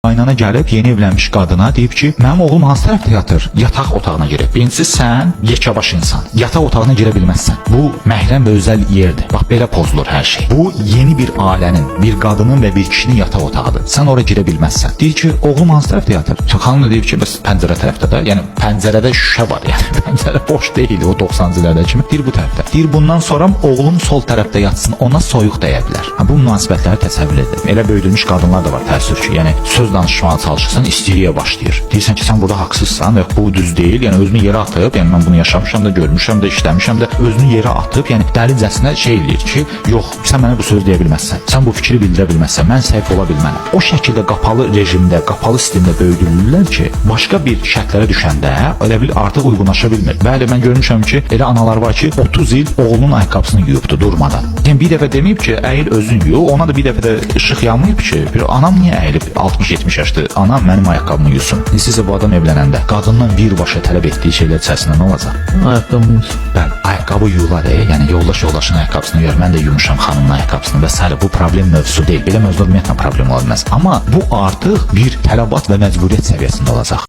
Qaynana gəlib yeni evlənmiş qadına deyib ki, mənim oğlum hansı tərəfdə yatır? Yataq otağına girib. Birincisi sən yekəbaş insan. Yataq otağına girə bilməzsən. Bu məhrəm və özəl yerdir. Bax belə pozulur hər şey. Bu yeni bir ailənin, bir qadının və bir kişinin yataq otağıdır. Sən ora girə bilməzsən. Deyir ki, oğlum hansı tərəfdə yatır? Xanım da deyib ki, bəs pəncərə tərəfdə də. Yəni pəncərədə şüşə var yəni. Pəncərə boş deyil o 90-cı illərdə kimi. Deyir bu tərəfdə. Deyir bundan sonra oğlum sol tərəfdə yatsın, ona soyuq dəyə bilər. Bu münasibətləri təsəvvür edin. Elə böyüdülmüş qadınlar da var təəssüf ki, yəni söz danışmağa çalışırsan, isteriya başlayır. Deyirsən ki, sən burada haqsızsan və bu düz deyil. Yəni özünü yerə atıb, yəni mən bunu yaşamışam da, görmüşəm də, işləmişəm də, özünü yerə atıb, yəni dəlicəsinə şey eləyir ki, yox, sən mənə bu sözü deyə bilməzsən. Sən bu fikri bildirə bilməzsən. Mən səhv ola bilmərəm. O şəkildə qapalı rejimdə, qapalı sistemdə böyüdülürlər ki, başqa bir şərtlərə düşəndə elə bil artıq uyğunlaşa bilmir. Bəli, mən görmüşəm ki, elə analar var ki, 30 il oğlunun ayaqqabısını yuyubdu durmadan. Yəni bir dəfə deməyib ki, əyil özün yuy, ona da bir dəfə də işıq yanmayıb ki, bir anam niyə əyilib 60-70 yaşlı anam mənim ayaqqabımı yusun. Sizə bu adam evlənəndə qadından birbaşa tələb etdiyi şeylər içərisində nə olacaq? Ayaqqabımı yusun. Bəli, ayaqqabı yuyular, yəni yoldaşın ayaqqabısını yuyur, mən də yuymuşam xanımın ayaqqabısını və s. Bu problem mövzusu deyil. Belə mövzular ümumiyyətlə problem ola bilməz. Amma bu artıq bir tələbat və məcburiyyət səviyyəsində olacaq.